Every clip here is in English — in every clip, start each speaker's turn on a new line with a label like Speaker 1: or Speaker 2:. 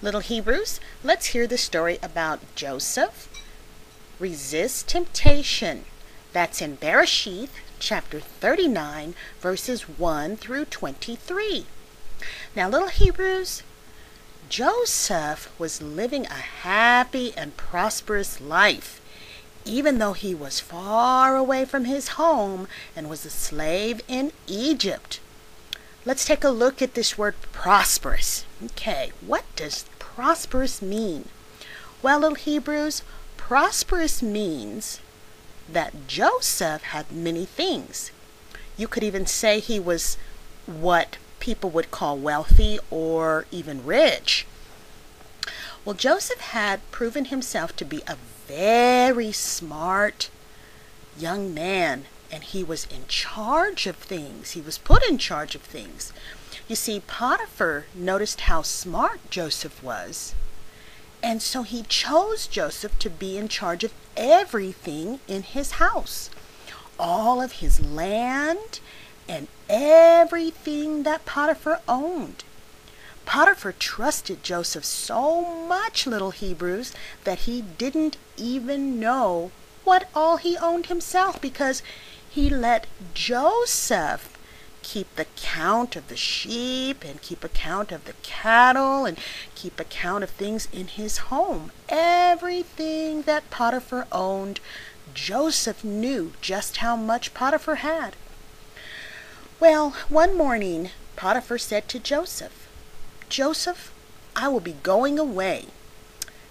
Speaker 1: Little Hebrews, let's hear the story about Joseph. Resist temptation. That's in Bereshith, chapter 39, verses 1 through 23. Now, little Hebrews, Joseph was living a happy and prosperous life, even though he was far away from his home and was a slave in Egypt. Let's take a look at this word prosperous. Okay, what does prosperous mean? Well, little Hebrews, prosperous means that Joseph had many things. You could even say he was what people would call wealthy or even rich. Well, Joseph had proven himself to be a very smart young man, and he was in charge of things. He was put in charge of things. You see, Potiphar noticed how smart Joseph was, and so he chose Joseph to be in charge of everything in his house. All of his land and everything that Potiphar owned. Potiphar trusted Joseph so much, little Hebrews, that he didn't even know what all he owned himself, because he let Joseph keep the count of the sheep and keep account of the cattle and keep account of things in his home. Everything that Potiphar owned, Joseph knew just how much Potiphar had. Well, one morning, Potiphar said to Joseph, "Joseph, I will be going away,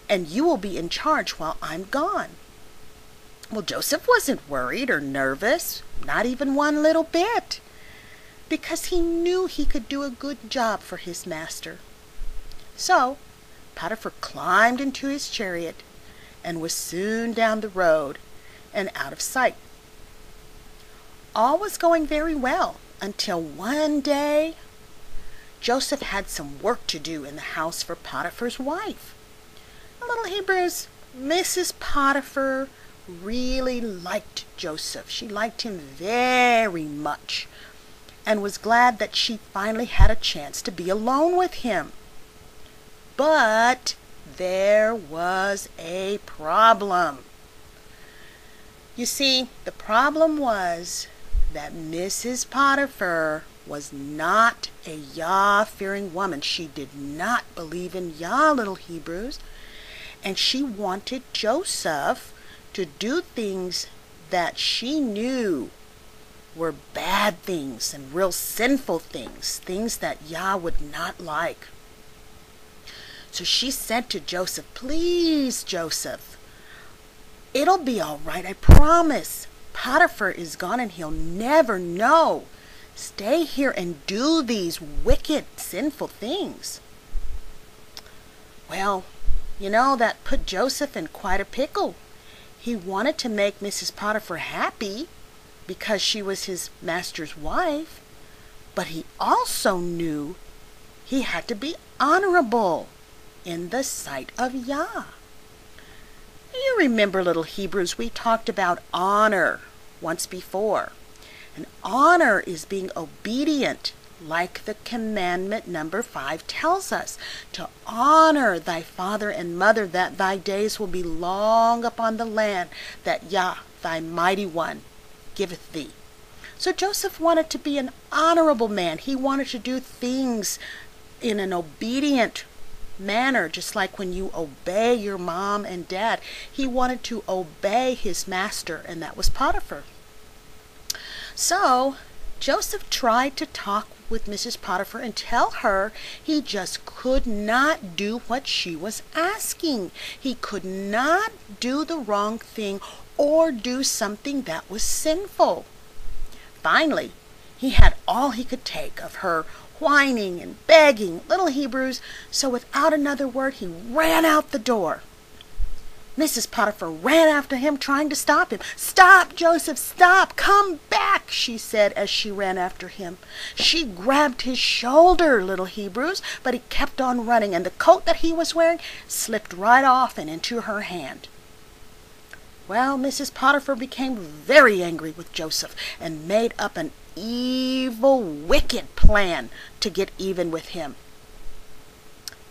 Speaker 1: and you will be in charge while I'm gone." Well, Joseph wasn't worried or nervous, not even one little bit, because he knew he could do a good job for his master. So, Potiphar climbed into his chariot and was soon down the road and out of sight. All was going very well until one day Joseph had some work to do in the house for Potiphar's wife. Little Hebrews, Mrs. Potiphar really liked Joseph. She liked him very much and was glad that she finally had a chance to be alone with him. But there was a problem. You see, the problem was that Mrs. Potiphar was not a Yah-fearing woman. She did not believe in Yah, little Hebrews, and she wanted Joseph to do things that she knew were bad things and real sinful things, things that Yah would not like. So she said to Joseph, "Please, Joseph, it'll be all right, I promise. Potiphar is gone and he'll never know. Stay here and do these wicked, sinful things." Well, that put Joseph in quite a pickle. He wanted to make Mrs. Potiphar happy because she was his master's wife, but he also knew he had to be honorable in the sight of Yah. You remember, little Hebrews, we talked about honor once before. And honor is being obedient, like the commandment number 5 tells us, to honor thy father and mother, that thy days will be long upon the land that Yah, thy mighty one, giveth thee. So Joseph wanted to be an honorable man. He wanted to do things in an obedient manner, just like when you obey your mom and dad. He wanted to obey his master, and that was Potiphar. So Joseph tried to talk with Mrs. Potiphar and tell her he just could not do what she was asking. He could not do the wrong thing or do something that was sinful. Finally, he had all he could take of her whining and begging, little Hebrews, so without another word he ran out the door. Mrs. Potiphar ran after him, trying to stop him. "Stop, Joseph, stop! Come back!" she said as she ran after him. She grabbed his shoulder, little Hebrews, but he kept on running, and the coat that he was wearing slipped right off and into her hand. Well, Mrs. Potiphar became very angry with Joseph and made up an evil, wicked plan to get even with him.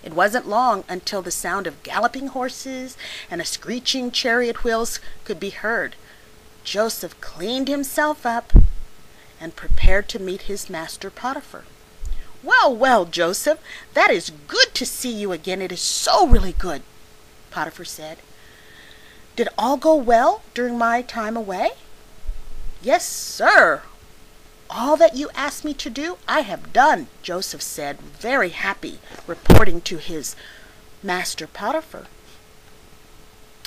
Speaker 1: It wasn't long until the sound of galloping horses and a screeching chariot wheels could be heard. Joseph cleaned himself up and prepared to meet his master Potiphar. "Well, well, Joseph, that is good to see you again. It is so really good," Potiphar said. "Did all go well during my time away?" "Yes, sir. All that you asked me to do, I have done," Joseph said, very happy, reporting to his master Potiphar.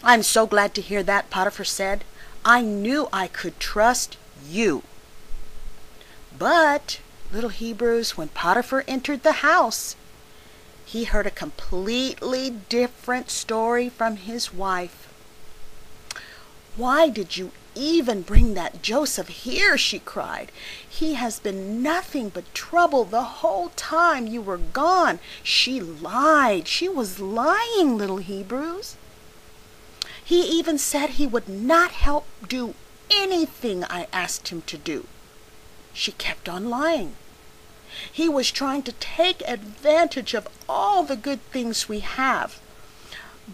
Speaker 1: "I'm so glad to hear that," Potiphar said. "I knew I could trust you." But, little Hebrews, when Potiphar entered the house, he heard a completely different story from his wife. "Why did you even bring that Joseph here?" she cried. "He has been nothing but trouble the whole time you were gone." She lied. She was lying, little Hebrews. "He even said he would not help do anything I asked him to do." She kept on lying. "He was trying to take advantage of all the good things we have.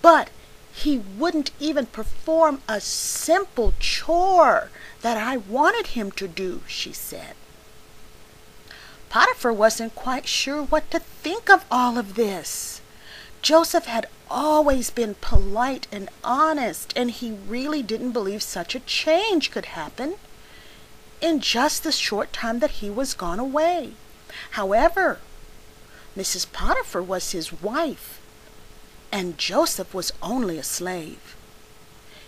Speaker 1: But he wouldn't even perform a simple chore that I wanted him to do," she said. Potiphar wasn't quite sure what to think of all of this. Joseph had always been polite and honest, and he really didn't believe such a change could happen in just the short time that he was gone away. However, Mrs. Potiphar was his wife, and Joseph was only a slave.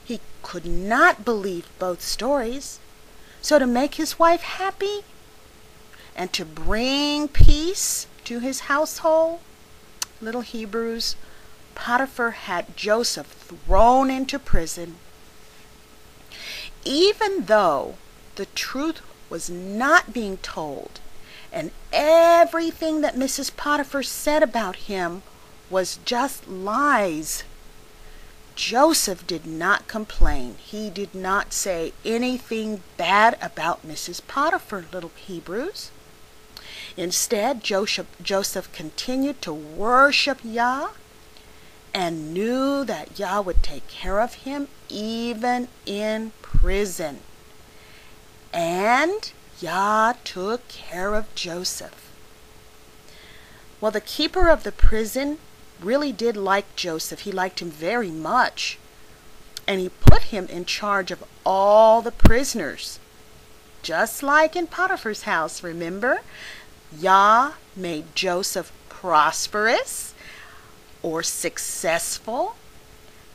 Speaker 1: He could not believe both stories. So to make his wife happy and to bring peace to his household, little Hebrews, Potiphar had Joseph thrown into prison. Even though the truth was not being told, and everything that Mrs. Potiphar said about him was just lies, Joseph did not complain. He did not say anything bad about Mrs. Potiphar, little Hebrews. Instead, Joseph continued to worship Yah and knew that Yah would take care of him even in prison. And Yah took care of Joseph. Well, the keeper of the prison really did like Joseph. He liked him very much. And he put him in charge of all the prisoners. Just like in Potiphar's house, remember? Yah made Joseph prosperous or successful.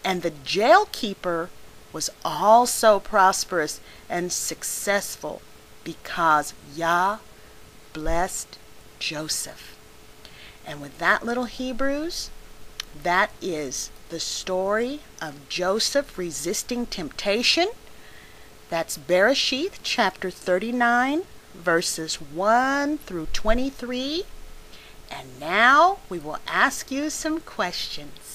Speaker 1: And the jail keeper was also prosperous and successful because Yah blessed Joseph. And with that, little Hebrews, that is the story of Joseph resisting temptation. That's Bereshith chapter 39, verses 1 through 23. And now we will ask you some questions.